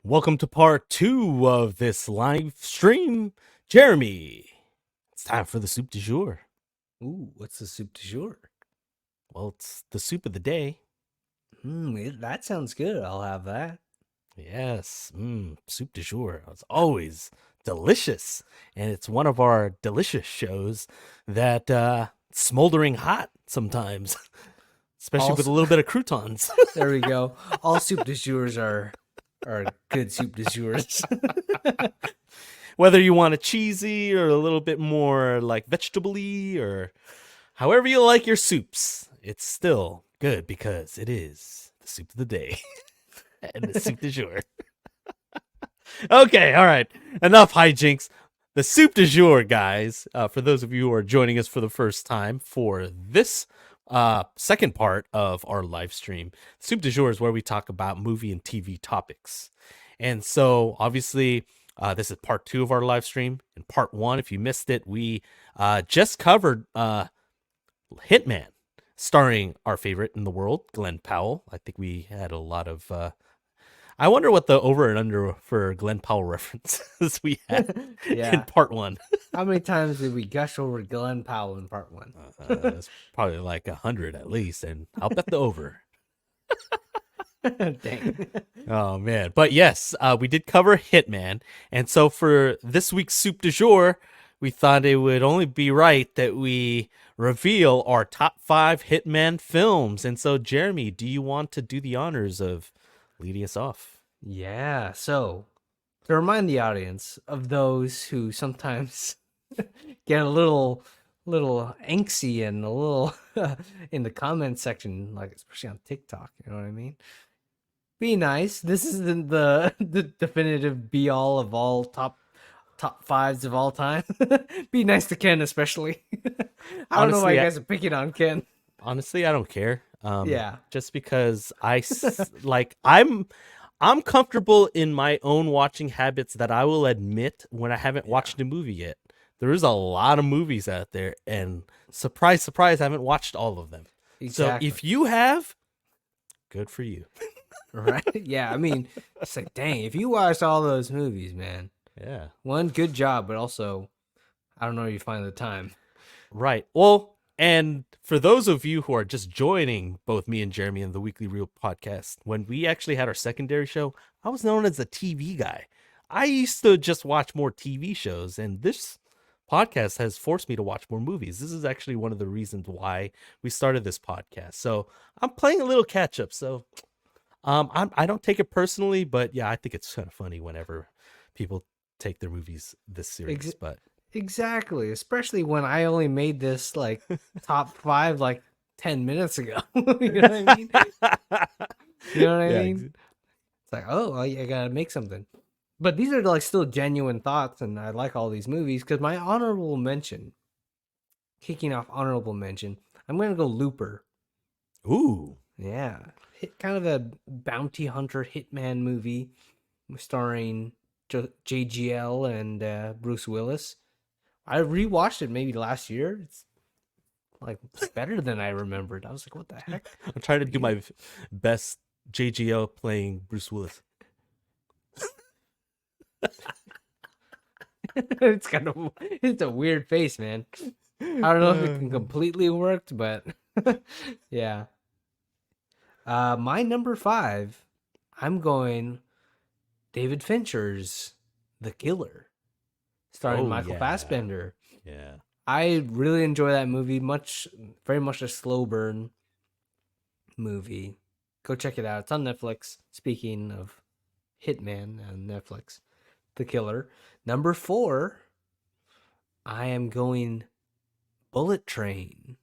Welcome to part 2 of this live stream. Jeremy, it's time for the soup du jour. Ooh, what's the soup du jour? Well, it's the soup of the day. That sounds good. I'll have that. Yes, soup du jour. It's always delicious. And it's one of our delicious shows that smoldering hot sometimes, especially with a little bit of croutons. There we go. All soup du jours are good soup du jours. Whether you want a cheesy or a little bit more like vegetable-y or however you like your soups, it's still good because it is the soup of the day and the soup du jour. Okay, all right. Enough hijinks. The soup du jour, guys, for those of you who are joining us for the first time for this second part of our live stream, soup du jour is where we talk about movie and TV topics. And so, obviously, this is part 2 of our live stream. In part 1, if you missed it, we just covered Hitman, starring our favorite in the world, Glenn Powell. I think we had a lot of... I wonder what the over and under for Glenn Powell references we had in part 1. How many times did we gush over Glenn Powell in part 1? It's probably like 100 at least, and I'll bet the over. Dang. Oh, man. But yes, we did cover Hitman. And so for this week's soup du jour, we thought it would only be right that we reveal our top 5 Hitman films. And so, Jeremy, do you want to do the honors of leading us off? Yeah, so to remind the audience of those who sometimes get a little angsty and a little in the comment section, like especially on TikTok, you know what I mean? Be nice. This isn't the definitive be all of all top fives of all time. Be nice to Ken, especially. I don't know why you guys are picking on Ken. Honestly, I don't care. Yeah. Just because I'm comfortable in my own watching habits that I will admit when I haven't watched a movie yet. There is a lot of movies out there, and surprise, surprise, I haven't watched all of them. Exactly. So if you have, good for you. Right? Yeah, I mean, it's like, dang, if you watched all those movies, man. Yeah. One, good job, but also, I don't know where you find the time. Right. Well, and for those of you who are just joining both me and Jeremy in the Weekly Reel podcast, when we actually had our secondary show, I was known as a TV guy. I used to just watch more TV shows, and this podcast has forced me to watch more movies. This is actually one of the reasons why we started this podcast. So I'm playing a little catch up. So I don't take it personally, but yeah, I think it's kind of funny whenever people take their movies this serious. But exactly, especially when I only made this like top 5 like 10 minutes ago. You know what I mean? You know what I mean? It's like, oh, I gotta make something. But these are like still genuine thoughts, and I like all these movies because my honorable mention, kicking off honorable mention, I'm gonna go Looper. Ooh, yeah, kind of a bounty hunter hitman movie starring JGL and Bruce Willis. I rewatched it maybe last year. It's like better than I remembered. I was like, what the heck? I'm trying to do my best JGL playing Bruce Willis. It's a weird face, man. I don't know if it can completely work, but yeah. My number 5, I'm going David Fincher's The Killer, starring Michael Fassbender. Yeah. I really enjoy that movie. Very much a slow burn movie. Go check it out. It's on Netflix. Speaking of Hitman on Netflix, The Killer. Number 4, I am going Bullet Train.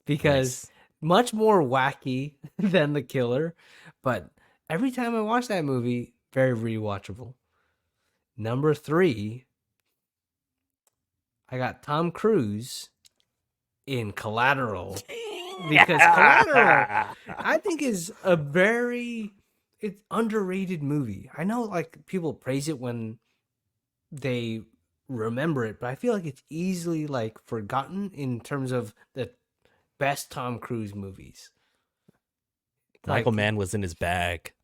Because much more wacky than The Killer, but every time I watch that movie, very rewatchable. Number 3, I got Tom Cruise in Collateral. Because Collateral, I think, is it's underrated movie. I know like people praise it when they remember it, but I feel like it's easily like forgotten in terms of the best Tom Cruise movies. Michael Mann was in his bag.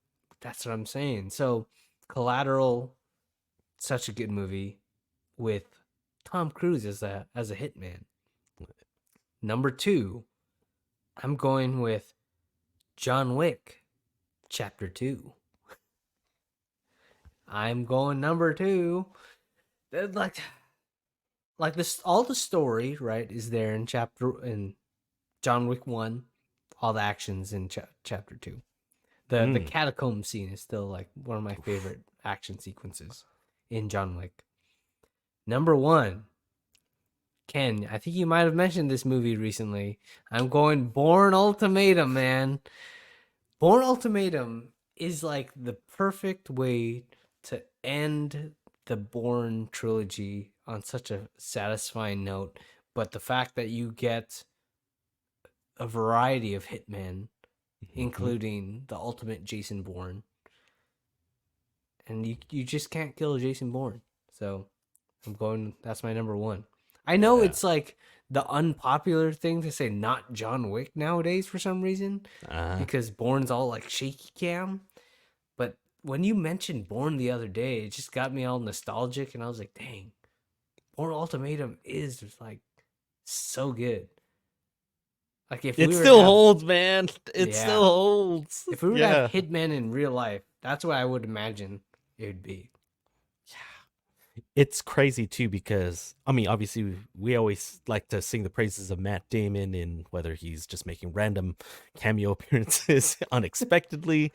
That's what I'm saying. So, Collateral, such a good movie with Tom Cruise as a hitman. Number 2, I'm going with John Wick, Chapter 2. I'm going number 2. Like this, all the story, right, is there in John Wick 1, all the actions in chapter 2. The Mm. catacomb scene is still like one of my favorite action sequences in John Wick. Number 1, Ken, I think you might have mentioned this movie recently. I'm going Bourne Ultimatum, man. Bourne Ultimatum is like the perfect way to end the Bourne trilogy on such a satisfying note. But the fact that you get a variety of hitmen, including the ultimate Jason Bourne, and you just can't kill Jason Bourne. So that's my number 1. I know Yeah. it's like the unpopular thing to say not John Wick nowadays for some reason, because Bourne's all like shaky cam. But when you mentioned Bourne the other day, it just got me all nostalgic, and I was like, dang, Bourne Ultimatum is just like so good. Like if It we were to still have, holds, man. It yeah, still holds. if we were to have Yeah. hitmen in real life, that's what I would imagine it would be. It's crazy too because I mean, obviously, we always like to sing the praises of Matt Damon, and whether he's just making random cameo appearances unexpectedly,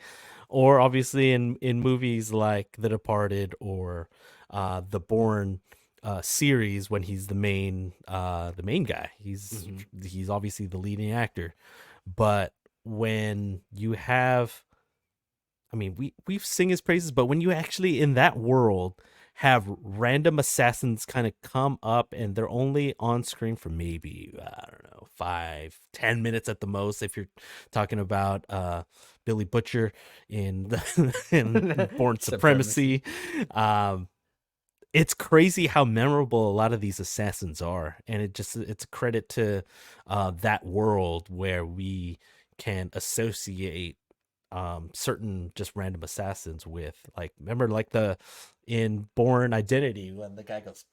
or obviously in movies like The Departed or the Bourne series when he's the main guy. He's obviously the leading actor, but when you have, I mean, we've sing his praises, but when you actually in that world have random assassins kind of come up and they're only on screen for maybe, I don't know, 5-10 minutes at the most, if you're talking about Billy Butcher in Born Supremacy. It's crazy how memorable a lot of these assassins are, and it's a credit to that world where we can associate certain just random assassins with, like, remember like the in Born Identity when the guy goes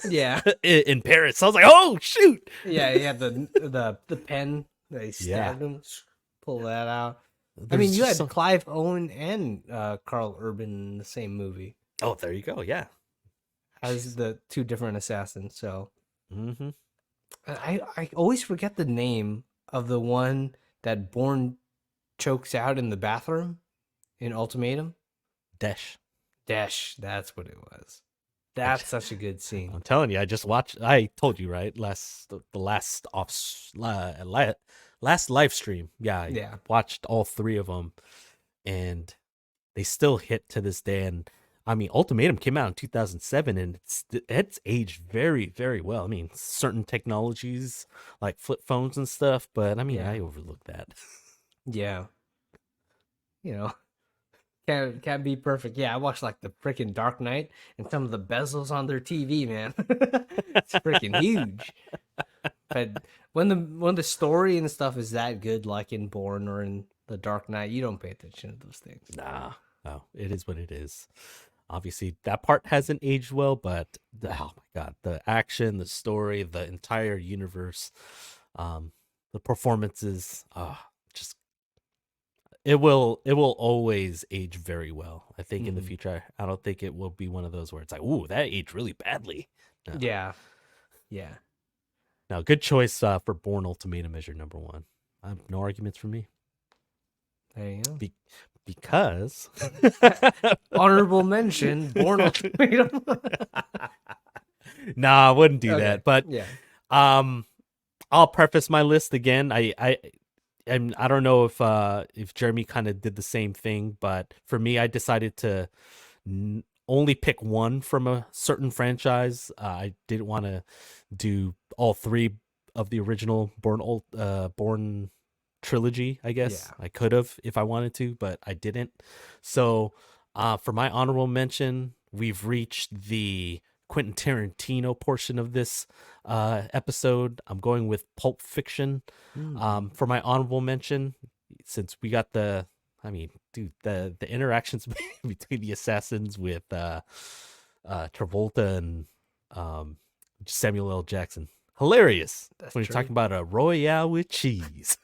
Yeah, in Paris. I was like, oh shoot. yeah, yeah. The pen that he Yeah, stabbed him. Pull that out. I mean, there's you just had some. Clive Owen and Carl Urban in the same movie Oh, there you go. Yeah. as the two different assassins. So Mm-hmm. I always forget the name of the one that Bourne chokes out in the bathroom in Ultimatum. Desh. Dash, that's what it was. That's such a good scene. I'm telling you, I just watched. I told you right the last live stream. Yeah, I Yeah. watched all three of them, and they still hit to this day. And I mean, Ultimatum came out in 2007, and it's aged very, very well. I mean, certain technologies like flip phones and stuff, but I mean, Yeah. I overlook that. Yeah. You know, can't be perfect. Yeah, I watched like the freaking Dark Knight and some of the bezels on their TV, man. It's freaking huge. But when the story and stuff is that good, like in Bourne or in the Dark Knight, you don't pay attention to those things. Nah, no, it is what it is. Obviously, that part hasn't aged well, but oh my god, the action, the story, the entire universe, the performances, just it will always age very well. I think in the future, I don't think it will be one of those where it's like, ooh, that aged really badly. No. Yeah. Yeah. Now, good choice for Born Ultimatum as your number one. No arguments for me. There you go. Because Honorable mention, Bourne Ultimatum. nah, I wouldn't do Okay. that. But Yeah. I'll preface my list again. And I don't know if Jeremy kind of did the same thing, but for me, I decided to only pick one from a certain franchise. I didn't want to do all three of the original Born trilogy. I guess Yeah. I could have if I wanted to, but I didn't. So for my honorable mention, we've reached the Quentin Tarantino portion of this episode. I'm going with Pulp Fiction. For my honorable mention, since we got the I mean, dude, the interactions between the assassins with Travolta and um, Samuel L. Jackson, hilarious. That's When you're true. talking about a Royale with cheese.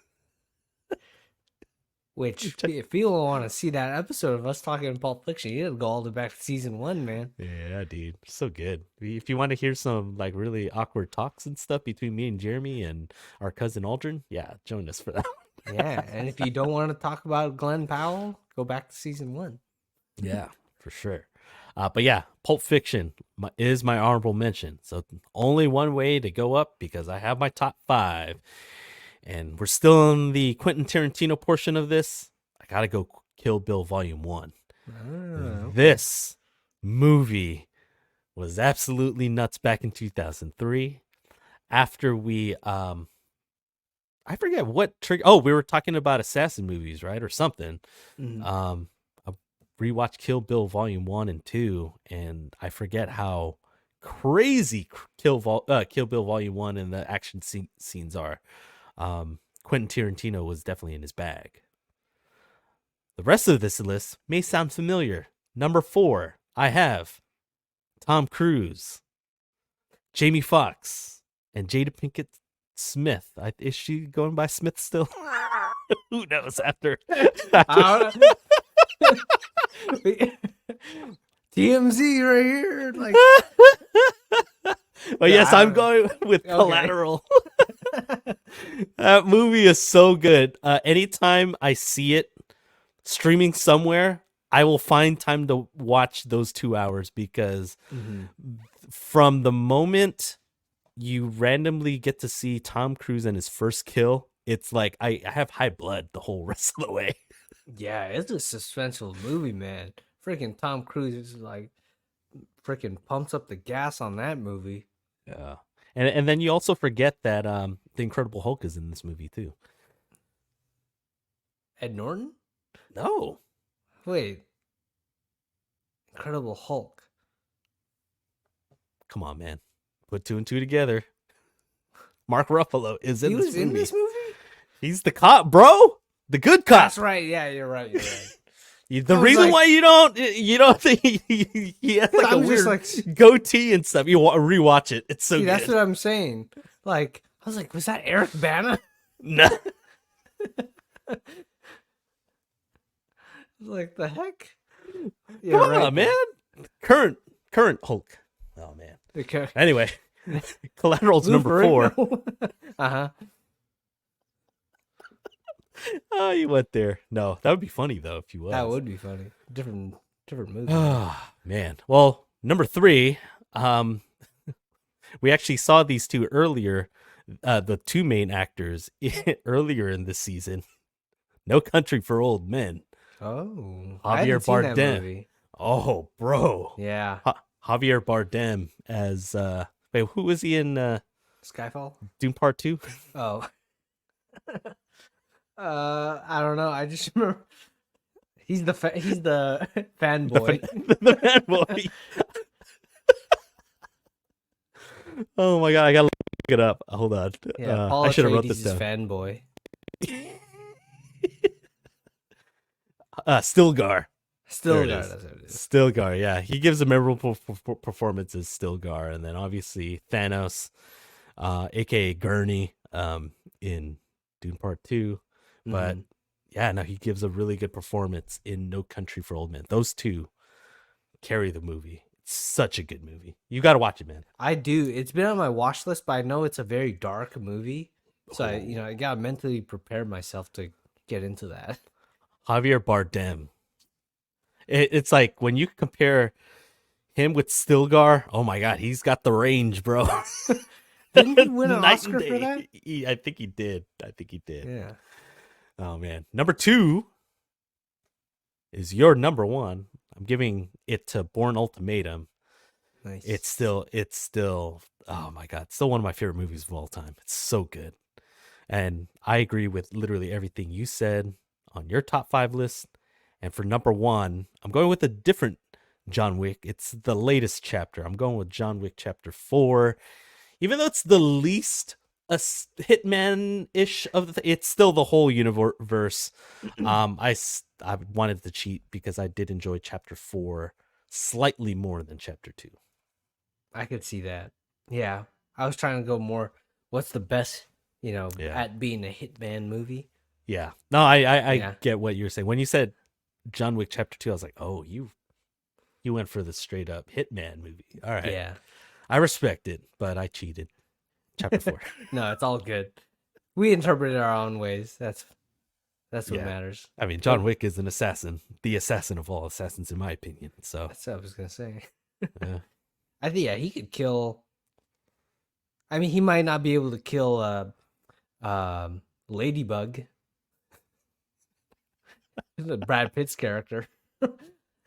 Which, if you want to see that episode of us talking Pulp Fiction, you gotta go all the way back to season 1, man. Yeah, dude, so good. If you want to hear some like really awkward talks and stuff between me and Jeremy and our cousin Aldrin, yeah, join us for that. Yeah, and if you don't want to talk about Glenn Powell, go back to season 1. Yeah, for sure. But yeah, Pulp Fiction is my honorable mention. So only one way to go up because I have my top 5. And we're still in the Quentin Tarantino portion of this. I got to go Kill Bill Volume 1. Okay. This movie was absolutely nuts back in 2003. After we, I forget what trigger. Oh, we were talking about assassin movies, right? Or something. Mhm. I rewatched Kill Bill Volume 1 and 2, and I forget how crazy Kill Bill Volume 1 and the action scenes are. Quentin Tarantino was definitely in his bag. The rest of this list may sound familiar. Number 4, I have Tom Cruise, Jamie Foxx, and Jada Pinkett Smith. Is she going by Smith still? Who knows after TMZ right here. Like, but yes, I'm going with Collateral. That movie is so good. Anytime I see it streaming somewhere, I will find time to watch those 2 hours because from the moment you randomly get to see Tom Cruise and his first kill, it's like I have high blood the whole rest of the way. Yeah, it's a suspenseful movie, man. Freaking Tom Cruise is like freaking pumps up the gas on that movie. Yeah. And then you also forget that the Incredible Hulk is in this movie too. Ed Norton? No. Wait. Incredible Hulk. Come on, man. Put 2 and 2 together. Mark Ruffalo is in this movie. He was in this movie? He's the cop, bro. The good cop. That's right. Yeah, you're right. You're right. The reason why you don't think he has like a weird goatee and stuff. You rewatch it. It's so good. That's what I'm saying. Like, I was like, was that Eric Bana? No. Like, the heck? Come on, man. Current Hulk. Oh man. Okay. Anyway, Collateral's number 4. Uh-huh. Oh, you went there. No, that would be funny though if you was. That would be funny. Different movie. Oh man. Well, number 3. We actually saw these two earlier. The 2 main actors earlier in this season. No Country for Old Men. Oh, Javier Bardem. Oh, bro. Yeah. Javier Bardem as wait, who was he in Skyfall? Dune Part 2? Oh. I don't know. I just remember he's the fanboy. The fanboy. Oh my god, I gotta look it up. Hold on. Yeah, I should have wrote this down. Fanboy. Stilgar. Stilgar. Stilgar, yeah. He gives a memorable performance as Stilgar, and then obviously Thanos, aka Gurney, in Dune Part 2. But yeah, no, he gives a really good performance in No Country for Old Men. Those two carry the movie. It's such a good movie. You got to watch it, man. I do. It's been on my watch list, but I know it's a very dark movie. So I got to mentally prepare myself to get into that. Javier Bardem. It's like when you compare him with Stilgar, oh my god, he's got the range, bro. Didn't he win an Oscar for that? I think he did. Yeah. Oh man. Number 2 is your number 1. I'm giving it to Bourne Ultimatum. Nice. It's still, oh my god, still one of my favorite movies of all time. It's so good. And I agree with literally everything you said on your top 5 list. And for number 1, I'm going with a different John Wick. It's the latest chapter. I'm going with John Wick Chapter 4. Even though it's the least Hitman-ish of it's still the whole universe. I wanted to cheat because I did enjoy chapter 4 slightly more than chapter 2. I could see that. Yeah, I was trying to go more. What's the best, Yeah. at being a Hitman movie? Yeah. No, I Yeah, get what you're saying. When you said John Wick chapter 2, I was like, "Oh, you went for the straight up Hitman movie." All right. yeah. I respect it, but I cheated. Chapter 4. No, it's all good. We interpret it our own ways. That's what Yeah. matters. I mean, John But Wick is an assassin, the assassin of all assassins, in my opinion. So, that's what I was gonna say. yeah. I think he could kill. I mean, he might not be able to kill Ladybug, Brad Pitt's character.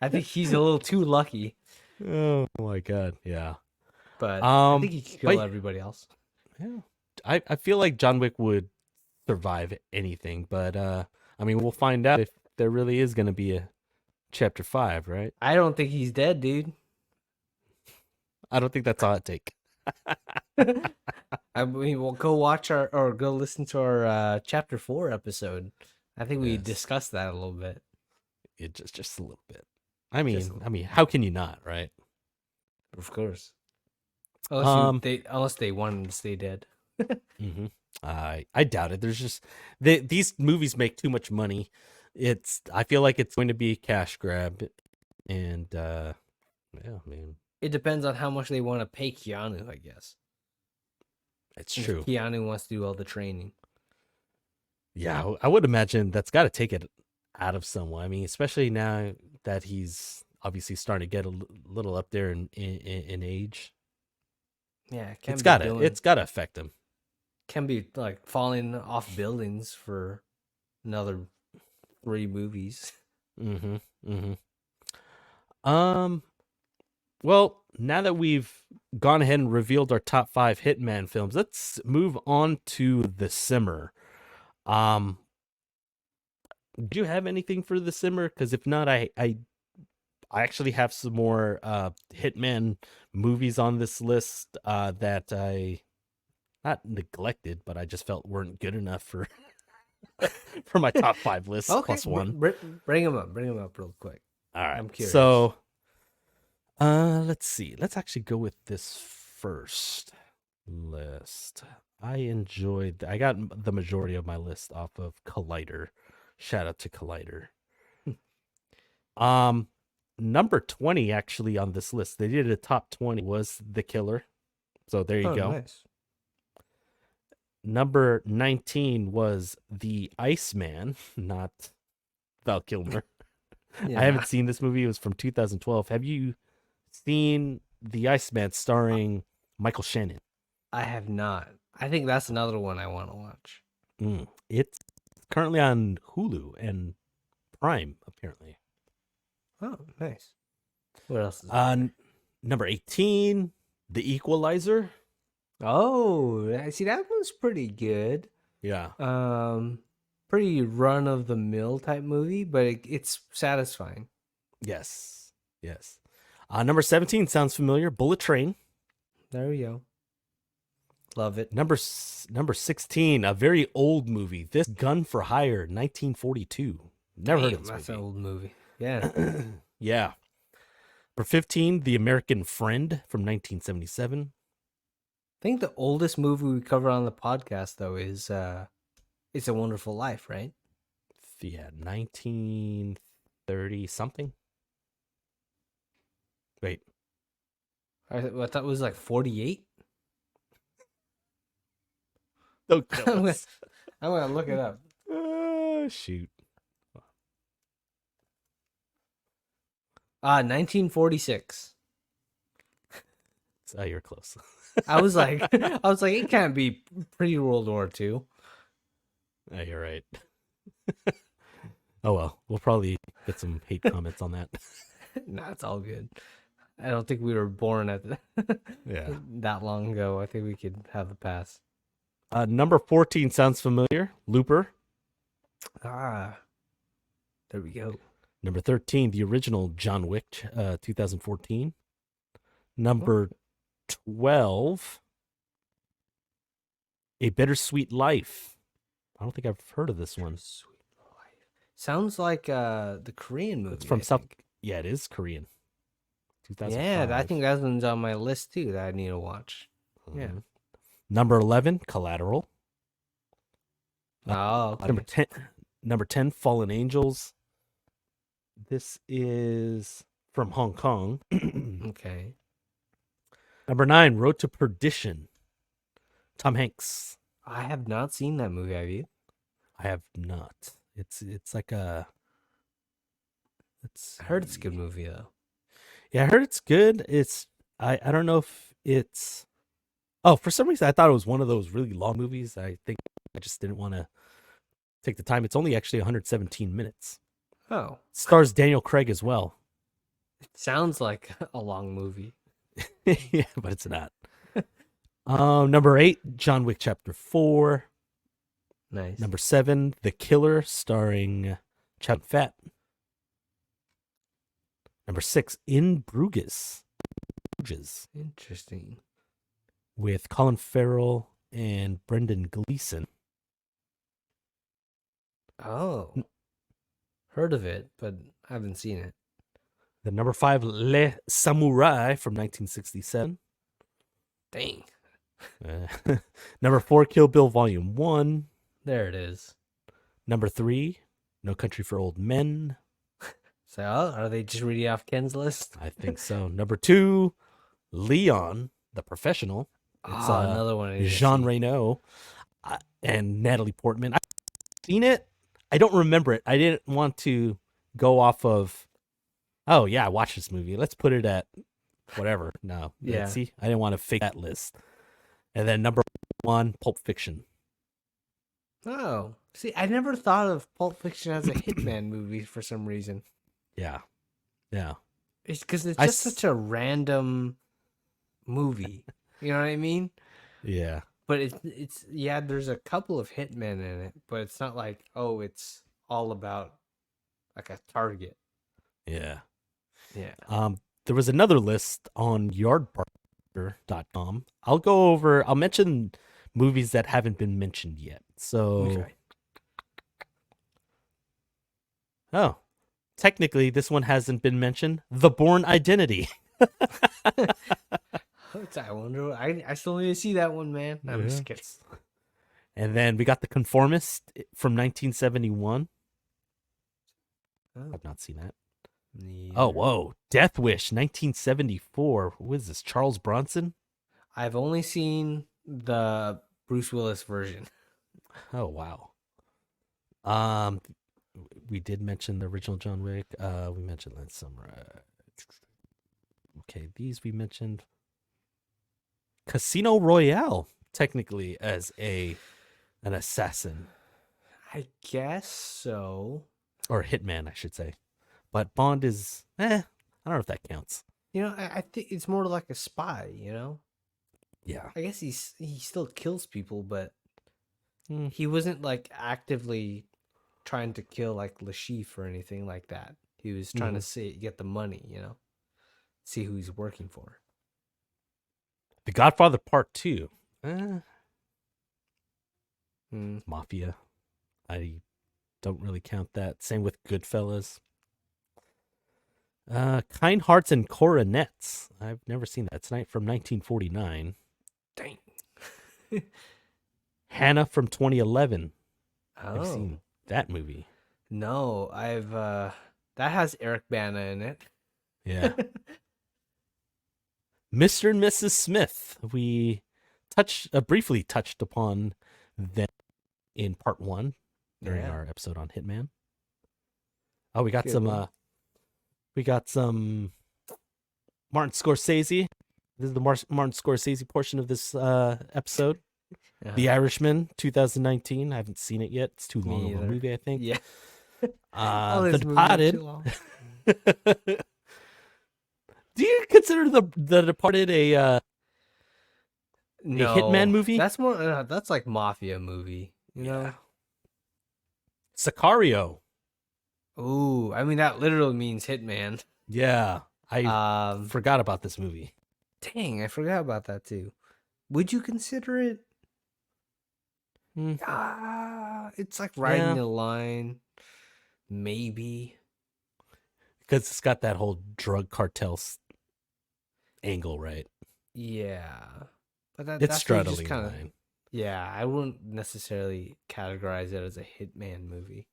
I think he's a little too lucky, Oh my god. Yeah. but I think Um, he could but kill everybody else. yeah, I feel like John Wick would survive anything, but I mean, we'll find out if there really is going to be a chapter 5, right? I don't think he's dead, dude. I don't think that's a hot take. I mean, we'll go watch or go listen to our chapter 4 episode. I think we Yes. discussed that a little bit. It just a little bit. I mean, Just a little. how can you not, right? Of course. Um, Unless they want him to stay dead. mhm. I doubt it. There's just these movies make too much money. I feel like it's going to be a cash grab, and yeah, man, It depends on how much they want to pay Keanu, I guess. it's If true. Keanu wants to do all the training. Yeah, I would imagine that's got to take it out of someone. I mean, especially now that he's obviously starting to get a little up there in age. Yeah, It's gotta affect him. can be like falling off buildings for another 3 movies. Mm-hmm. Mm-hmm. Well, now that we've gone ahead and revealed our top 5 Hitman films, let's move on to The Simmer. Um, do you have anything for The Simmer? Because if not, I actually have some more Hitman movies on this list that I not neglected, but I just felt weren't good enough for for my top 5 list Okay, plus one. bring him up. Bring him up real quick. All right. I'm curious. So, let's see. Let's actually go with this first list. I got the majority of my list off of Collider. Shout out to Collider. Number 20 actually on this list. They did a top 20 was The Killer. So there you go. Nice. Number 19 was The Iceman, not Val Kilmer. Yeah, I haven't seen this movie. It was from 2012. Have you seen The Iceman starring Michael Shannon? I have not. I think that's another one I want to watch. It's currently on Hulu and Prime, apparently. Oh, nice. What else is Number 18, The Equalizer. Oh, I see, that one's pretty good. Yeah. Pretty run of the mill type movie, but it's satisfying. Yes. Yes. Number 17 sounds familiar. Bullet Train. There we go. Love it. Number 16, a very old movie. This Gun for Hire, 1942. Never heard of this That's movie. an old movie. Yeah. Yeah. Number 15, The American Friend from 1977. I think the oldest movie we cover on the podcast though is It's a Wonderful Life, right? Yeah, 1930 something. Wait. I thought it was like 48. Don't kill us. I'm gonna look it up. Shoot. 1946. Oh, you're close. I was like, it can't be pre-World War II. Oh, you're right. Oh well, we'll probably get some hate comments on that. Nah, it's all good. I don't think we were born at Yeah. that long ago. I think we could have a pass. Number 14 sounds familiar. Looper. There we go. Number 13, the original John Wick, 2014. Number 12. A Bittersweet Life. I don't think I've heard of this one. Sweet Life. Sounds like the Korean movie. It's from I South. think. Yeah, it is Korean. Yeah, I 2005. think that one's on my list too that I need to watch. Yeah. Mhm. Number 11, Collateral. Oh, okay. Number 10, Fallen Angels. This is from Hong Kong. Okay. Number 9, Road to Perdition. Tom Hanks. I have not seen that movie. Have you? I have not. It's like a. I heard it's a good movie though. Yeah, I heard it's good. I don't know if it's. Oh, for some reason I thought it was one of those really long movies. I think I just didn't want to take the time. It's only actually 117 minutes. Oh, Stars Daniel Craig as well. it sounds like a long movie. Yeah, but it's not. Number 8, John Wick Chapter 4. Nice. Number 7, The Killer, starring Chow Fat. Number 6, In Bruges. Interesting. With Colin Farrell and Brendan Gleeson. Oh, heard of it, but I haven't seen it. The number 5, Le Samurai from 1967. Dang. Number 4, Kill Bill Volume 1. There it is. Number 3, No Country for Old Men. So, are they just reading off Ken's list? I think so. Number 2, Leon, the Professional. It's another one. Jean Reno and Natalie Portman. I've seen it. I don't remember it. I didn't want to go off of, oh, yeah, I watched this movie. Let's put it at whatever. No. Yeah. See, I didn't want to fake that list. And then number 1, Pulp Fiction. Oh, see, I never thought of Pulp Fiction as a Hitman movie for some reason. Yeah. Yeah. It's because it's just such a random movie. You know what I mean? Yeah. But it's yeah, there's a couple of hitmen in it, but it's not like, oh, it's all about like a target. Yeah. Yeah. There was another list on yardbarker.com. I'll mention movies that haven't been mentioned yet. So Okay. Oh. Technically this one hasn't been mentioned. The Bourne Identity. I wonder. I still need to see that one, man. I'm Yeah. just kidding. And then we got The Conformist from 1971. Oh, I've not seen that. neither. Oh, whoa. Death Wish, 1974. Who is this? Charles Bronson? I've only seen the Bruce Willis version. Oh, wow. We did mention the original John Wick. We mentioned Lance Summer. Okay, these we mentioned. Casino Royale, technically, as an assassin. I guess so. Or hitman, I should say. But Bond is, I don't know if that counts. You know, I think it's more like a spy, you know? Yeah. I guess he still kills people, but Hmm. he wasn't like actively trying to kill like Lashif or anything like that. He was trying to get the money, you know? See who he's working for. The Godfather Part 2. Hmm. Mafia. I don't really count that. Same with Goodfellas. Kind Hearts and Coronets. I've never seen that. Tonight from 1949. Dang. Hannah from 2011. Oh. I've seen that movie. No, I've that has Eric Bana in it. Yeah. Mr. and Mrs. Smith. We briefly touched upon them in part 1 during Yeah. our episode on Hitman. Oh, we got Good some one. Martin Scorsese. This is the Martin Scorsese portion of this episode. The Irishman, 2019. I haven't seen it yet. It's too long of a either. movie, I think. Yeah. The Departed. Do you consider the Departed a Hitman movie? That's more. That's like mafia movie. You know. Sicario. Ooh, I mean that literally means hitman. Yeah, I forgot about this movie. Dang, I forgot about that too. Would you consider it Mm, It's like riding yeah, the line. Maybe. because it's got that whole drug cartel angle, right? Yeah. But It's that's where you just straddling the kind of. line. Yeah, I wouldn't necessarily categorize it as a Hitman movie.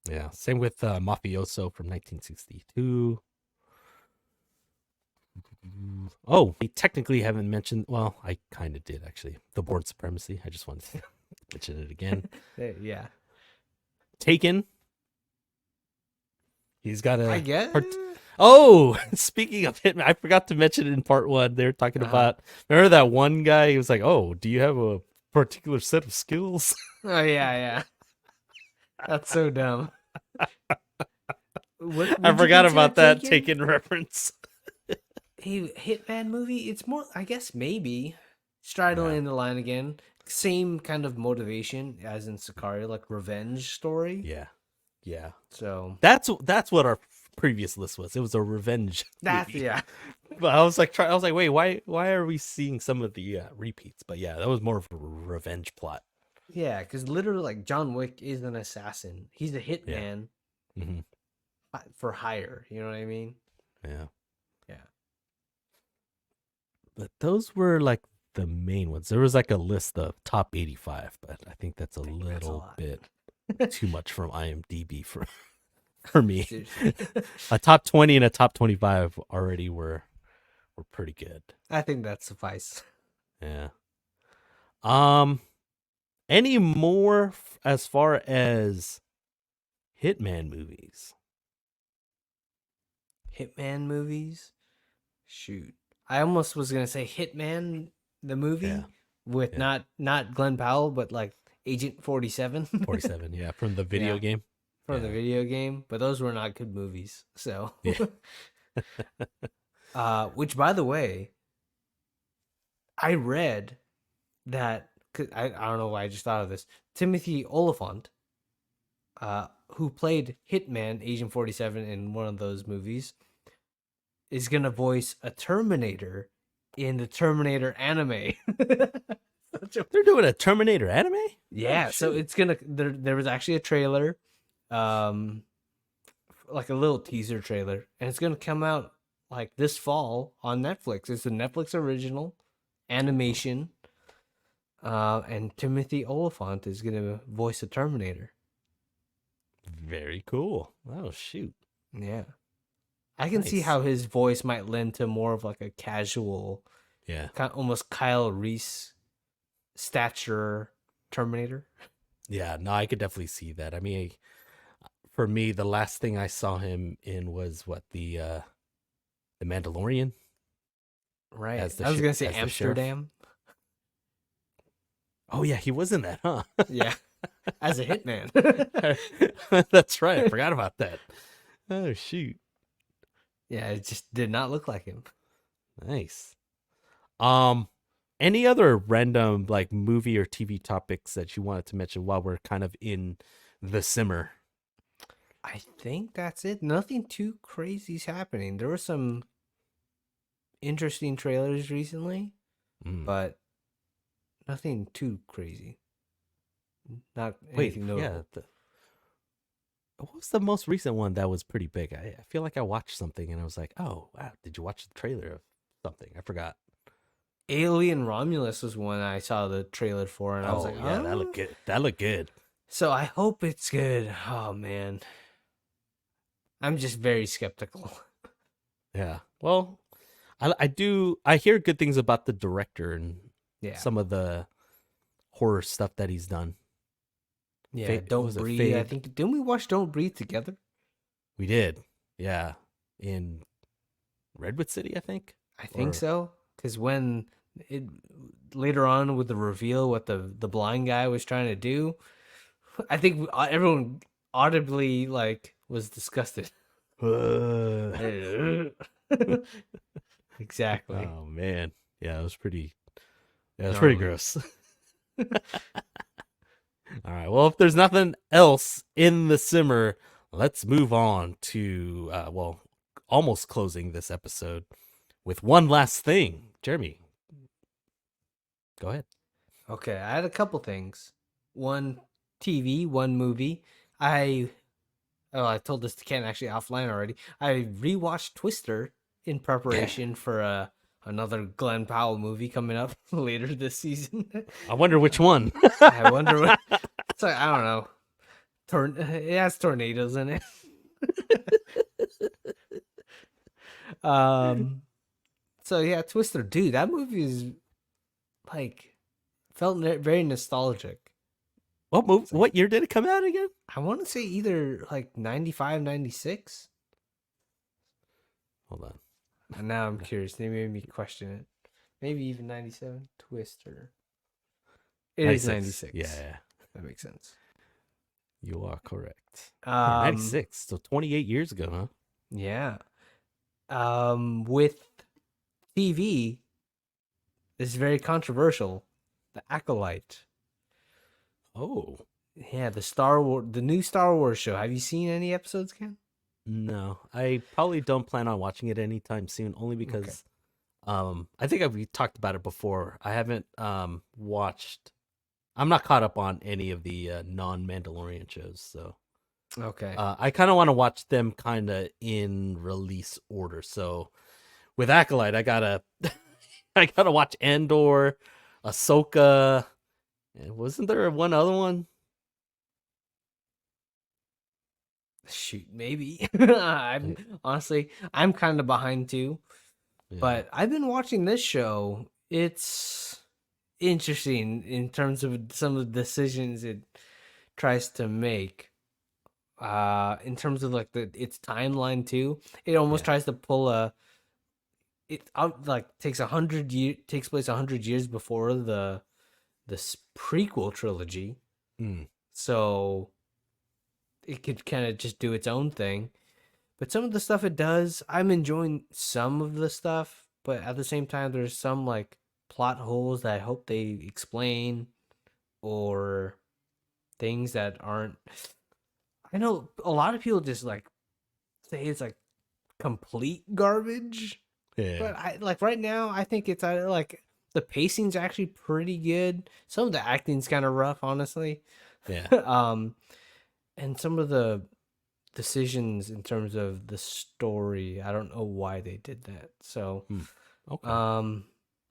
Yeah. Same with Mafioso from 1962. Oh, we technically haven't mentioned. Well, I kind of did actually. The Bourne Supremacy. I just wanted to mention it again. Yeah. Taken. He's got I a guess. part. Oh, speaking of Hitman, I forgot to mention it in part one. They were talking Uh-huh. about. Remember that one guy? He was like, "Oh, do you have a particular set of skills?" Oh yeah, yeah. That's so dumb. What I would you forgot consider about that Taken? Taken reference. A Hitman movie? It's more, I guess, maybe Yeah, straddling the line again. Same kind of motivation as in Sicario, like revenge story. yeah, yeah. So That's what our previous list was. It was a revenge that's movie. yeah, But I was like, wait, why are we seeing some of the repeats? But yeah, that was more of a revenge plot. yeah. Because literally, like John Wick is an assassin. He's a Yeah, hitman hmm for hire. You know what I mean? yeah. Yeah. But those were like the main ones. There was like a list of top 85, but I think that's a I think that's a little lot. bit too much from IMDb for me. Seriously. A top 20 and a top 25 already were pretty good. I think that suffice. Yeah. Um any more as far as Hitman movies? Hitman movies. Shoot, I almost was gonna say Hitman the Yeah. movie with Yeah. not Glenn Powell, but like Agent 47. 47, yeah, from the video Yeah, game. from the Yeah. video game, but those were not good movies. So, Yeah. which by the way, I read that 'cause I don't know why I just thought of this. Timothy Oliphant, who played Hitman Agent 47 in one of those movies, is gonna voice a Terminator in the Terminator anime. Such a They're doing a Terminator anime? Oh, Yeah, so shoot. it's gonna there was actually a trailer, um like a little teaser trailer, and it's gonna come out like this fall on Netflix. It's a Netflix original animation. And Timothy Oliphant is gonna voice a Terminator. Very cool. Oh, shoot. Yeah. I can see Nice. how his voice might lend to more of like a casual, Yeah. kind almost Kyle Reese stature Terminator. Yeah, no, I could definitely see that. I mean, for me, the last thing I saw him in was what the Mandalorian Right. as the I was gonna say as the sheriff. Amsterdam. Oh yeah, he was in that, huh? Yeah. As a hitman. That's right. I forgot about that. Oh shoot. Yeah, it just did not look like him. Nice. Um any other random like movie or TV topics that you wanted to mention while we're kind of in the simmer? I think that's it. Nothing too crazy's happening. There were some interesting trailers recently, Mm. but nothing too crazy. Not Wait, anything yeah. notable. What was the most recent one that was pretty big? I feel like I watched something and I was like, oh wow, did you watch the trailer of something? I forgot. Alien Romulus was one I saw the trailer for, and I was like, Oh yeah, that oh. looked good. That looked good. So I hope it's good. Oh man, I'm just very skeptical. Yeah. Well, I hear good things about the director and Yeah, some of the horror stuff that he's done. yeah. Was Don't it Breathe. I Fade? think didn't we watch Don't Breathe together? We did. Yeah. In Redwood City, I think. I think Or so. Because when it later on with the reveal what the blind guy was trying to do, I think everyone audibly like was disgusted. Exactly. oh man. Yeah, it was pretty yeah, it was pretty Gnarly. gross. All right. Well, if there's nothing else in the simmer, let's move on to almost closing this episode with one last thing. Jeremy, go ahead. Okay, I had a couple things. one TV, one movie. I told this to Ken actually offline already. I rewatched Twister in preparation for another Glenn Powell movie coming up later this season. I wonder which one. I wonder what. It's like, I don't know. It has tornadoes in it. So yeah, Twister, dude, that movie is like felt very nostalgic. What movie? What year did it come out again? I want to say either like 95, 96. Hold on. And now I'm curious. They made me question it. Maybe even 97. Twister. It is 96. Yeah, That makes sense. you are correct. Um, 96, so 28 years ago, huh? Yeah. With TV, this is very controversial. The Acolyte. Oh, Yeah, the new Star Wars show. Have you seen any episodes, Ken? no. I probably don't plan on watching it anytime soon, only because I think we talked about it before. I haven't watched. I'm not caught up on any of the non-Mandalorian shows, so Okay. I kind of want to watch them kind of in release order. So with Acolyte, I gotta I gotta watch Andor, Ahsoka. Wasn't there one other one? Shoot, maybe. I'm honestly, I'm kind of behind too. Yeah. But I've been watching this show. It's interesting in terms of some of the decisions it tries to make. In terms of like its timeline too, it almost tries to pull it out like takes 100 year takes place 100 years before the prequel trilogy. So it could kind of just do its own thing. But some of the stuff it does, I'm enjoying some of the stuff, but at the same time, there's some like plot holes that I hope they explain or things that aren't. I know a lot of people just like say it's like complete garbage, but I like right now, I think it's like the pacing's actually pretty good. Some of the acting's kind of rough, honestly. Yeah. And some of the decisions in terms of the story, I don't know why they did that. So Okay.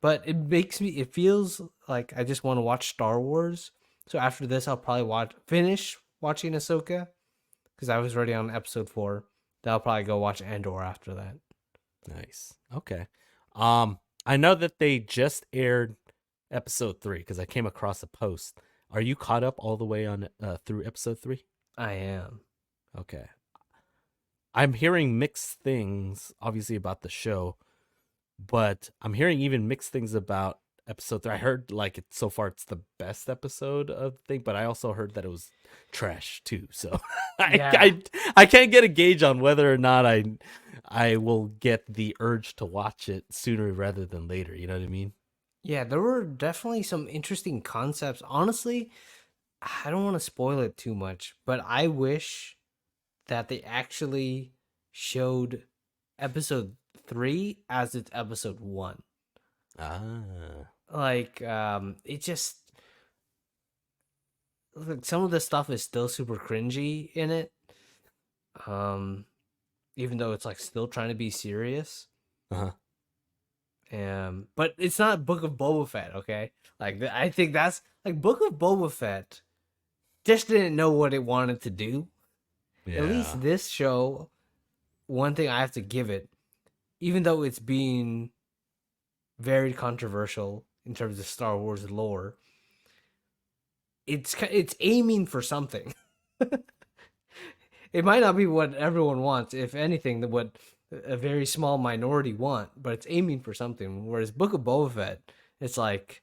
but it feels like I just want to watch Star Wars. So after this I'll probably finish watching Ahsoka because I was already on episode 4. Then I'll probably go watch Andor after that. Nice. Okay. I know that they just aired episode 3 because I came across a post. Are you caught up all the way on through episode 3? I am. Okay. I'm hearing mixed things, obviously, about the show, but I'm hearing even mixed things about episode 3. I heard like so far it's the best episode of the thing, but I also heard that it was trash too. So I can't get a gauge on whether or not I will get the urge to watch it sooner rather than later. You know what I mean? Yeah, there were definitely some interesting concepts. Honestly, I don't want to spoil it too much, but I wish that they actually showed episode 3 as it's episode 1. Like it just like some of the stuff is still super cringy in it. Even though it's like still trying to be serious. But it's not Book of Boba Fett, okay? Like I think that's like Book of Boba Fett just didn't know what it wanted to do. Yeah. At least this show, one thing I have to give it, even though it's being very controversial in terms of Star Wars lore, it's aiming for something. It might not be what everyone wants, if anything, what a very small minority want, but it's aiming for something. Whereas Book of Boba Fett, it's like,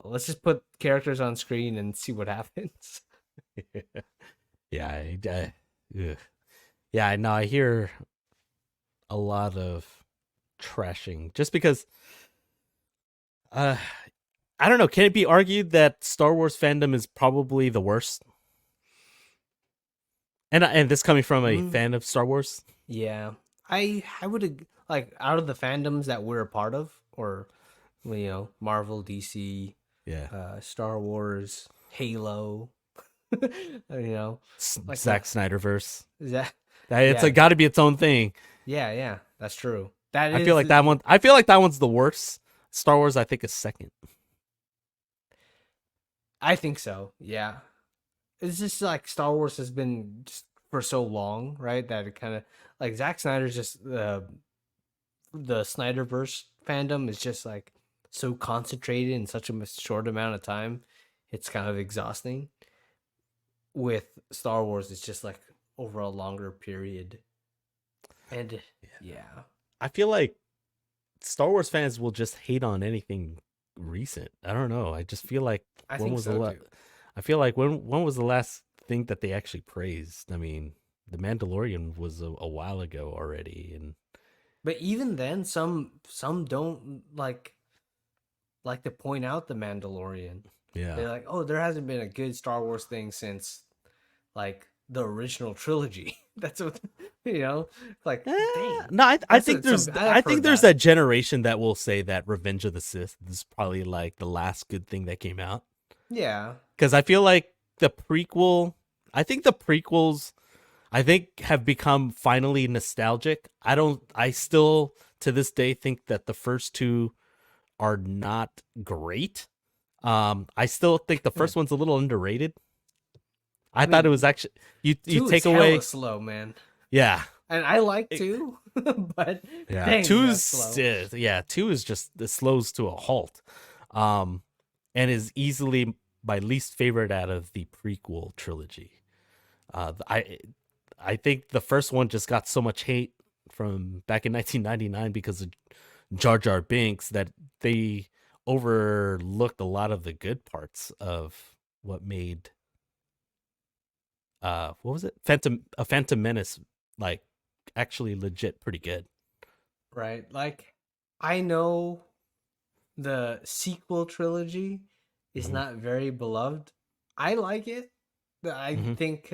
let's just put characters on screen and see what happens. Yeah, yeah. No, I hear a lot of trashing just because. I don't know. Can it be argued that Star Wars fandom is probably the worst? And this coming from a fan of Star Wars. Yeah, I would like out of the fandoms that we're a part of, or Marvel, DC, Yeah. Star Wars. Halo. Like Zack Snyderverse. that. It's Yeah, like got to be its own thing. yeah. That's true. That I feel is. like that one. I feel like that one's the worst. Star Wars, I think, is second. I think so. Yeah. It's just like Star Wars has been just for so long, right? That it kind of like Zack Snyder's just the Snyderverse fandom is just like so concentrated in such a short amount of time. It's kind of exhausting. With Star Wars, it's just like over a longer period. And yeah, I feel like Star Wars fans will just hate on anything recent. I don't know. I just feel like I when think was the so too. I feel like when was the last thing that they actually praised? I mean, The Mandalorian was a while ago already, and But even then, some don't like to point out the Mandalorian. yeah. They're like, oh, there hasn't been a good Star Wars thing since like the original trilogy. That's what like dang. No, I That's think what some there's I've heard that. that generation that will say that Revenge of the Sith is probably like the last good thing that came out. Yeah. Because I feel like I think the prequels, have become finally nostalgic. I still to this day think that the first two are not great. I still think the first one's a little underrated. I I thought it mean, was actually you two take is hella away, slow, man. yeah, And I like it- two, but yeah. dang, that's slow. Two is just it slows to a halt, um, and is easily my least favorite out of the prequel trilogy. I think the first one just got so much hate from back in 1999 because of Jar Jar Binks that they overlooked a lot of the good parts of what made what was it? Phantom Menace like actually legit pretty good. Right? Like I know the sequel trilogy is Hmm. not very beloved. I like it. I Hmm. think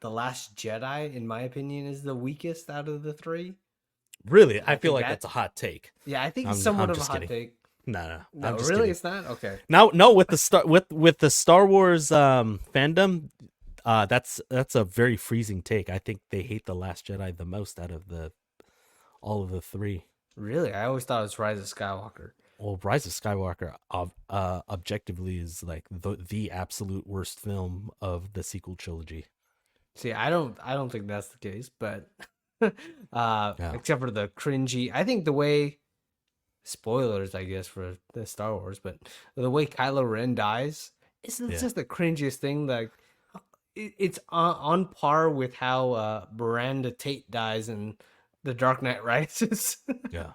The Last Jedi, in my opinion, is the weakest out of the three. Really, I I feel think like that that's a hot take. yeah, I think it's somewhat I'm of a just hot kidding. take. No, I'm No, just really, kidding. it's not? Okay. Now, no, with the Star Wars fandom, that's a very freezing take. I think they hate the Last Jedi the most out of the all of the three. Really? I always thought it was Rise of Skywalker. Well, Rise of Skywalker, objectively, is like the absolute worst film of the sequel trilogy. See, I don't think that's the case, but Yeah, except for the cringy, I think the way spoilers, I guess, for the Star Wars, but the way Kylo Ren dies, isn't yeah, just the cringiest thing. Like it's on par with how Miranda Tate dies in The Dark Knight Rises. yeah.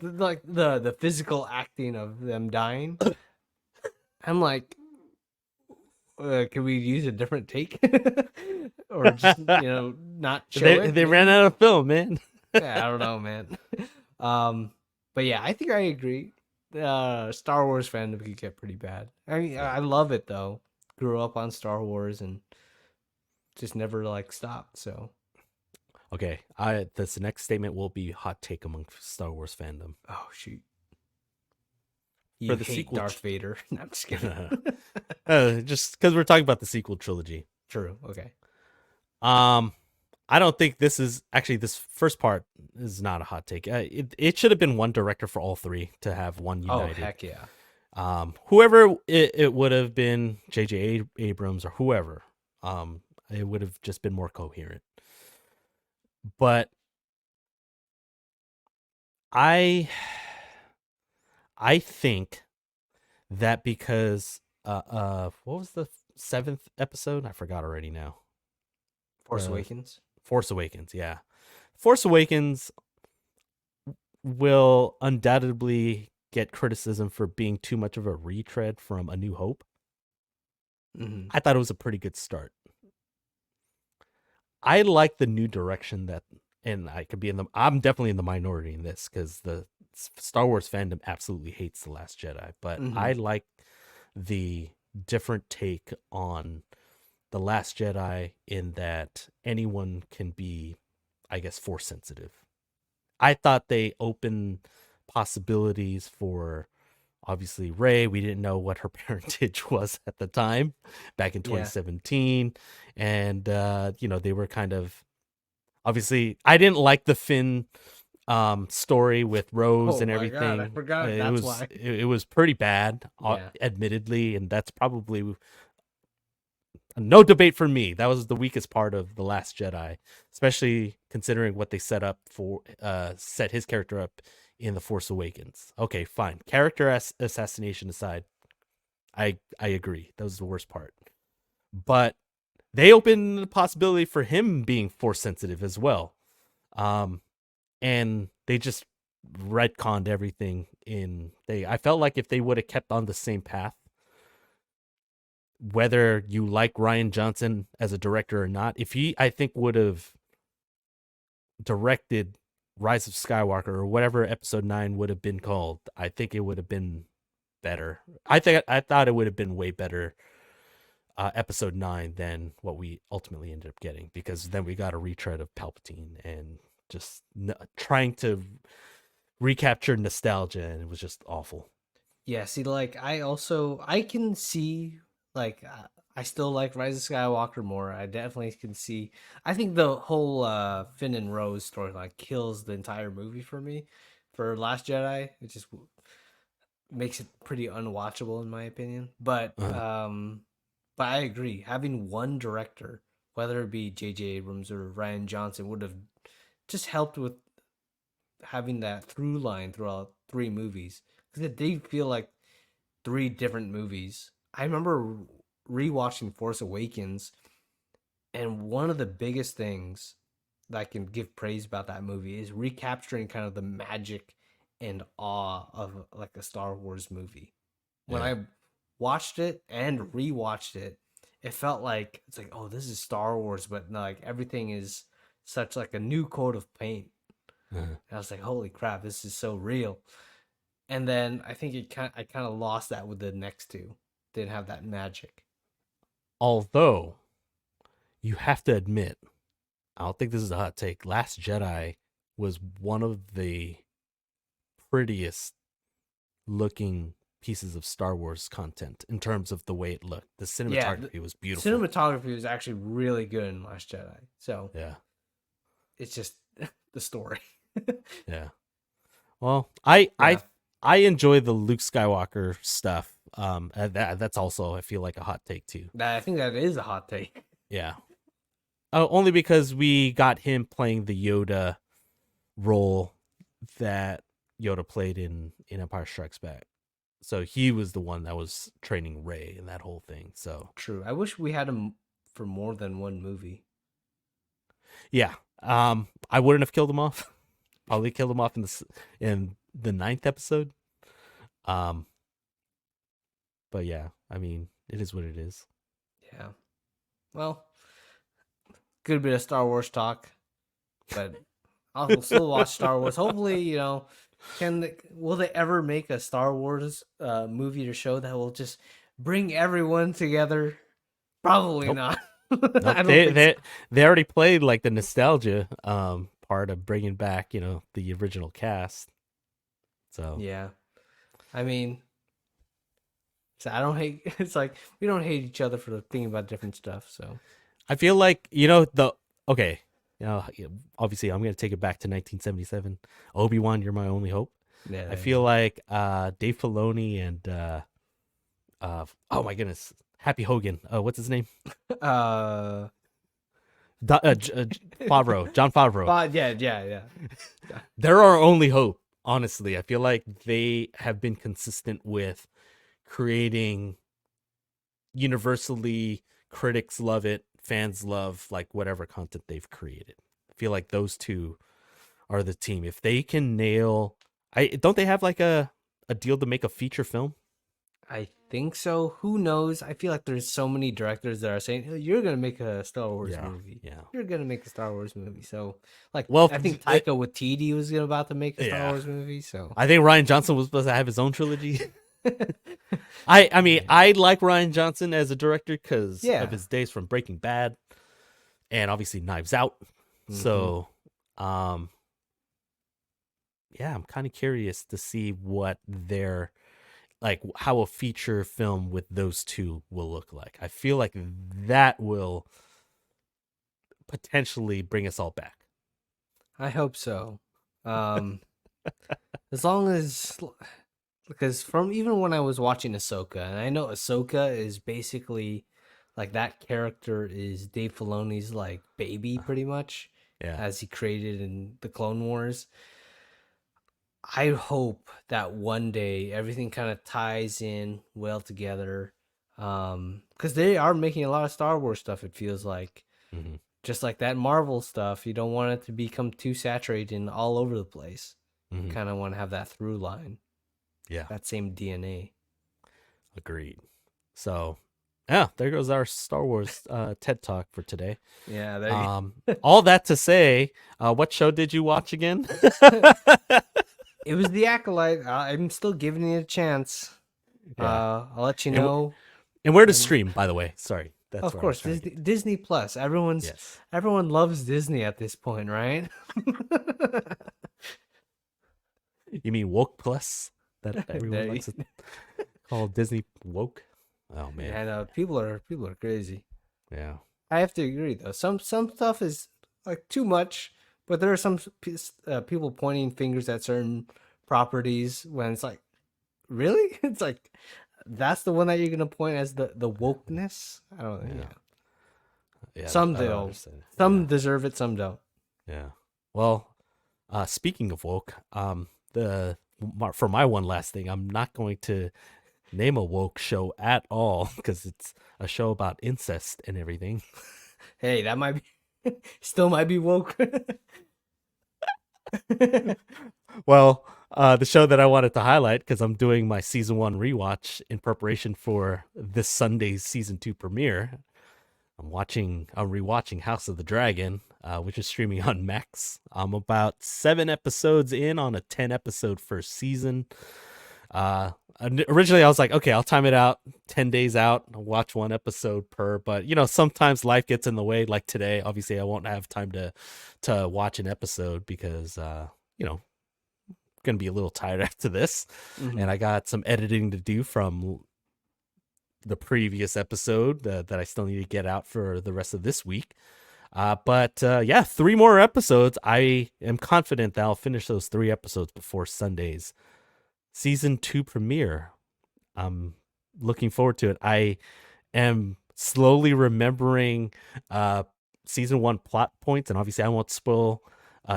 Like the physical acting of them dying. I'm like, can we use a different take, or just not show it? They ran Maybe. out of film, man. Yeah, I don't know, man. But yeah, I think I agree. Star Wars fandom could get pretty bad. I mean, Yeah. I love it though. Grew up on Star Wars and just never like stopped. So, Okay, I this next statement will be hot take among Star Wars fandom oh shoot, for you the hate sequel. Darth Vader. No, I'm just kidding. Just because we're talking about the sequel trilogy. True. Okay. Um, I don't think this first part is not a hot take. It should have been one director for all three to have one Oh united. heck yeah. Whoever it would have been, J.J. Abrams or whoever. It would have just been more coherent. But I I think that because what was the seventh episode? I forgot already now. Force The Awakens. Force Awakens, yeah. Force Awakens will undoubtedly get criticism for being too much of a retread from A New Hope. Mm-hmm. I thought it was a pretty good start. I like the new direction that, and I could be I'm definitely in the minority in this because the Star Wars fandom absolutely hates The Last Jedi, but Mm-hmm. I like the different take on The Last Jedi in that anyone can be, I guess, force sensitive. I thought they opened possibilities for obviously Rey, we didn't know what her parentage was at the time back in Yeah. 2017. And, they were kind of, obviously, I didn't like the Finn story with Rose Oh and my god, I everything. forgot. It That's was why. it was pretty bad, Yeah. admittedly, and that's probably no debate for me. That was the weakest part of The Last Jedi, especially considering what they set his character up in The Force Awakens. Okay, fine. Character assassination aside, I agree. That was the worst part. But they opened the possibility for him being force sensitive as well. And they just retconned everything I felt like if they would have kept on the same path, whether you like Rian Johnson as a director or not, if he, I think, would have directed Rise of Skywalker or whatever episode 9 would have been called, I think it would have been better. I thought it would have been way better episode 9 than what we ultimately ended up getting, because then we got a retread of Palpatine and just trying to recapture nostalgia, and it was just awful. Yeah, see, like I can see like I still like Rise of Skywalker more. I definitely can see. I think the whole Finn and Rose storyline kills the entire movie for me. For Last Jedi, it just makes it pretty unwatchable in my opinion. Uh, But I agree. Having one director, whether it be J.J. Abrams or Ryan Johnson, would have just helped with having that through line throughout three movies, because it did feel like three different movies. I remember rewatching Force Awakens, and one of the biggest things that I can give praise about that movie is recapturing kind of the magic and awe of like a Star Wars movie. When yeah. I watched it and rewatched it, it felt like it's like, oh, this is Star Wars, but like everything is such like a new coat of paint. Uh, And I was like, holy crap, this is so real. And then I think I kind of lost that with the next two. Didn't have that magic. although you have to admit, I don't think this is a hot take. Last Jedi was one of the prettiest looking pieces of Star Wars content in terms of the way it looked. The Yeah, cinematography was beautiful. cinematography was actually really good in Last Jedi. So Yeah. it's just the story. Yeah. Well, I I Yeah, I enjoy the Luke Skywalker stuff. That's also, I feel like, a hot take too. I think that is a hot take. Yeah. Only because we got him playing the Yoda role that Yoda played in Empire Strikes Back. So he was the one that was training Rey and that whole thing. So True. I wish we had him for more than one movie. yeah, I wouldn't have killed him off. Probably killed him off in the 9th episode. Um, but yeah, I mean, it is what it is. Yeah. Well, good bit of Star Wars talk, but I'll still watch Star Wars. Hopefully, will they ever make a Star Wars movie or show that will just bring everyone together? Probably Nope, not. nope. I don't They think so. they they already played like the nostalgia part of bringing back the original cast. So Yeah. I mean, so I don't hate. It's like we don't hate each other for thinking about different stuff. So I feel like okay, obviously I'm gonna take it back to 1977. Obi-Wan, you're my only hope. yeah, I there you feel like Dave Filoni and oh my goodness, Happy Hogan. What's his name? go. Favreau, John Favreau. But yeah, yeah, yeah. They're our only hope. Honestly, I feel like they have been consistent with creating universally, critics love it, fans love like whatever content they've created. I feel like those two are the team. If they can nail, I don't they have like a deal to make a feature film? I think so. Who knows? I feel like there's so many directors that are saying, "Hey, you're gonna make a Star Wars Yeah, movie. yeah. You're gonna make a Star Wars movie." So, like, Well, I think Taika Waititi was about to make a Star yeah. Wars movie. So, I think Ryan Johnson was supposed to have his own trilogy. I mean, yeah, I like Ryan Johnson as a director because of yeah. his days from Breaking Bad and obviously Knives Out. Hmm. So, um, yeah, I'm kind of curious to see what their like how a feature film with those two will look like. I feel like that will potentially bring us all back. I hope so. As long as, because from even when I was watching Ahsoka, and I know Ahsoka is basically like that character is Dave Filoni's like baby, pretty much, Yeah. as he created in the Clone Wars. I hope that one day everything kind of ties in well together. Because they are making a lot of Star Wars stuff, it feels like. Mm-hmm. Just like that Marvel stuff, you don't want it to become too saturated and all over the place. Mm-hmm. Kind of want to have that through line, Yeah. that same DNA. Agreed. So, yeah, there goes our Star Wars TED Talk for today. Yeah, there you All that to say, what show did you watch again? It was The Acolyte. I'm still giving it a chance. Yeah. I'll let you And know. And where to And- stream, by the way? Sorry, that's Of where I was course, trying to Disney, get. Disney Plus. Yes. Everyone loves Disney at this point, right? You mean woke plus that everyone There likes you- to call Disney woke? Oh man. And people are crazy. Yeah. I have to agree though. Some stuff is like too much, but there are some people pointing fingers at certain properties when it's like, really? It's like that's the one that you're gonna point as the wokeness. I don't know. Yeah. Yeah. Yeah. Some I don't do. understand. Some deserve it. Some don't. Yeah. Well, speaking of woke, for my one last thing, I'm not going to name a woke show at all because it's a show about incest and everything. Hey, that might be still might be woke. Well, the show that I wanted to highlight because I'm doing my season 1 rewatch in preparation for this Sunday's season 2 premiere. I'm rewatching House of the Dragon, which is streaming on Max. I'm about 7 episodes in on a 10-episode first season. Originally I was like, okay, I'll time it out 10 days out, I'll watch 1 episode per, but sometimes life gets in the way. Like today, obviously I won't have time to watch an episode because I'm gonna be a little tired after this. Mhm. And I got some editing to do from the previous episode that I still need to get out for the rest of this week. But 3 more episodes. I am confident that I'll finish those 3 episodes before Sunday's season 2 premiere. I'm looking forward to it. I am slowly remembering season 1 plot points, and obviously I won't spoil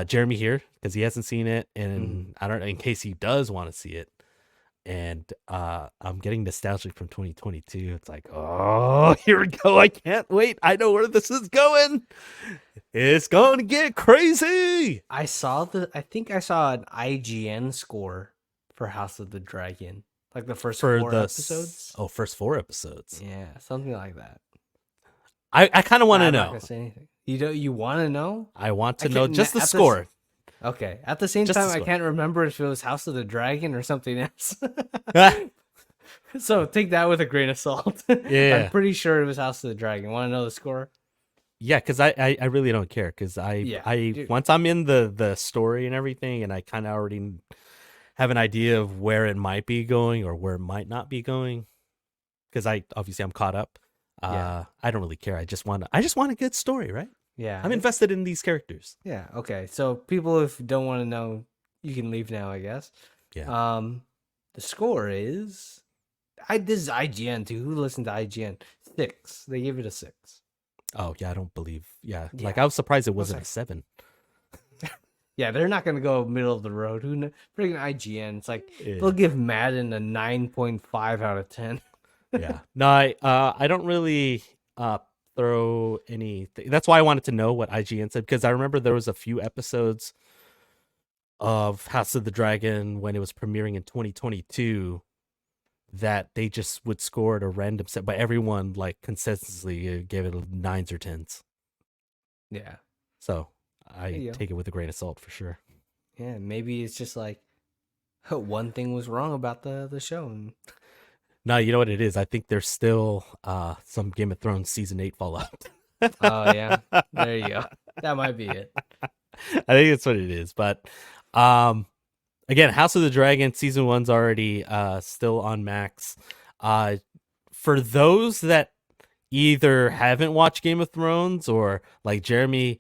Jeremy here because he hasn't seen it, and I don't know, in case he does want to see it. And I'm getting nostalgic from 2022. It's like, oh, here we go. I can't wait. I know where this is going. It's going to get crazy. I think I saw an IGN score for House of the Dragon, like the first 4 episodes. First 4 episodes. Yeah, something like that. I kind of want to I'm not know. gonna say anything. You want to know? I want to I know can't- just the at the- score. Okay. At the same Just time, the I score. can't remember if it was House of the Dragon or something else. So take that with a grain of salt. Yeah. I'm pretty sure it was House of the Dragon. Want to know the score? Yeah, because I really don't care because dude. once I'm in the story and everything, and I kind of already have an idea of where it might be going or where it might not be going, because I'm caught up. Yeah. I don't really care. I just want a good story, right? Yeah. I'm invested in these characters. Yeah. Okay. So people, if you don't want to know, you can leave now, I guess. Yeah. The score is this is IGN too. Who listened to IGN? 6. They give it a 6. Oh yeah, I don't believe. Yeah, Yeah. like I was surprised it Was wasn't I- a 7. Yeah, they're not gonna go middle of the road. Freaking IGN. It's like Yeah. they'll give Madden a 9.5 out of 10. Yeah. No, I don't really throw any. That's why I wanted to know what IGN said, because I remember there was a few episodes of House of the Dragon when it was premiering in 2022 that they just would score at a random set, but everyone like consensusly gave it 9s or 10s. Yeah. So There I you go. take it with a grain of salt for sure. Yeah, maybe it's just like one thing was wrong about the show. And No, you know what it is? I think there's still some Game of Thrones season 8 fallout. oh yeah, there you go. That might be it. I think that's what it is. But again, again, House of the Dragon season 1's already still on Max. For those that either haven't watched Game of Thrones or like Jeremy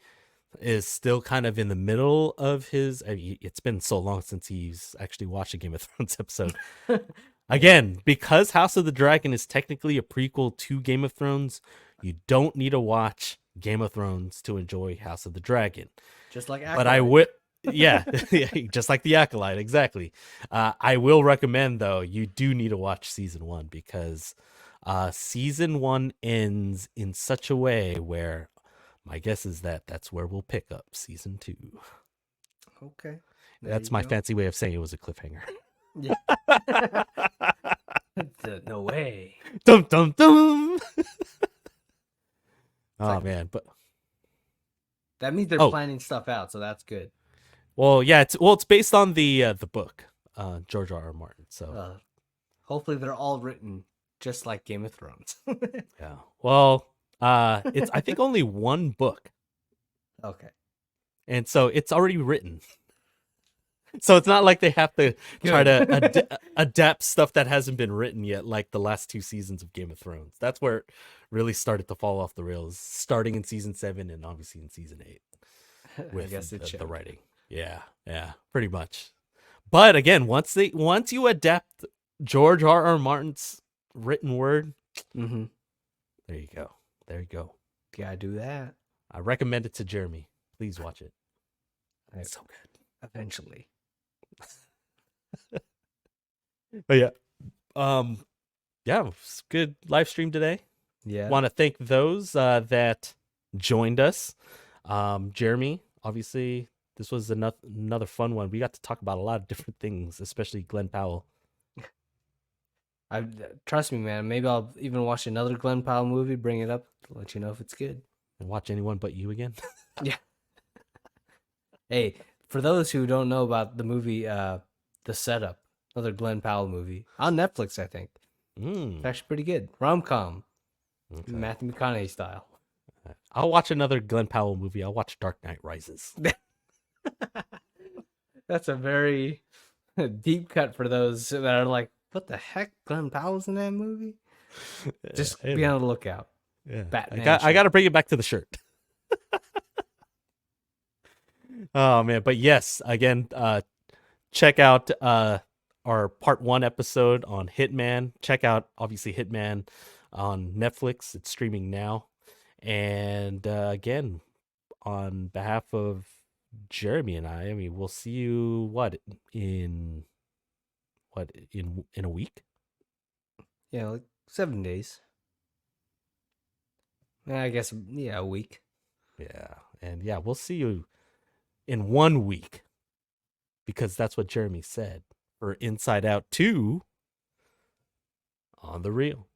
is still kind of in the middle of his, I mean, it's been so long since he's actually watched a Game of Thrones episode. Again, because House of the Dragon is technically a prequel to Game of Thrones, you don't need to watch Game of Thrones to enjoy House of the Dragon. Just like But I would, yeah, just like the Acolyte, exactly. I will recommend, though, you do need to watch season 1 because season 1 ends in such a way where my guess is that that's where we'll pick up season 2. Okay. That's my fancy way of saying it was a cliffhanger. Yeah. No way. Dum dum dum. Oh like, man, but that means they're planning stuff out, so that's good. Well, yeah, it's based on the book, George R.R. Martin. So hopefully they're all written just like Game of Thrones. Yeah. Well, it's I think only one book. Okay. And so it's already written. So it's not like they have to try to adapt stuff that hasn't been written yet, like the last 2 seasons of Game of Thrones. That's where it really started to fall off the rails, starting in season 7 and obviously in season 8 with the writing. Yeah, pretty much. But again, once you adapt George R.R. Martin's written word, there you go. Gotta do that. I recommend it to Jeremy. Please watch it. It's so good. Eventually. But yeah, yeah, it's good live stream today. Yeah, want to thank those that joined us. Jeremy, obviously, this was another fun one. We got to talk about a lot of different things, especially Glenn Powell. Trust me, man. Maybe I'll even watch another Glenn Powell movie, bring it up, let you know if it's good, and watch Anyone But You again. Yeah. Hey, for those who don't know about the movie, The Setup, another Glenn Powell movie on Netflix, I think. It's actually pretty good. Rom-com. Okay. Matthew McConaughey style. I'll watch another Glenn Powell movie. I'll watch Dark Knight Rises. That's a very deep cut for those that are like, what the heck? Glenn Powell's in that movie? Just be on the lookout. Yeah. Batman I got to bring it back to the shirt. Oh man, but yes, again, check out our part 1 episode on Hitman. Check out obviously Hitman on Netflix. It's streaming now. And again, on behalf of Jeremy and I mean, we'll see you in a week? Yeah, like 7 days. I guess a week. Yeah. And yeah, we'll see you in 1 week, because that's what Jeremy said, for Inside Out 2 on the Reel.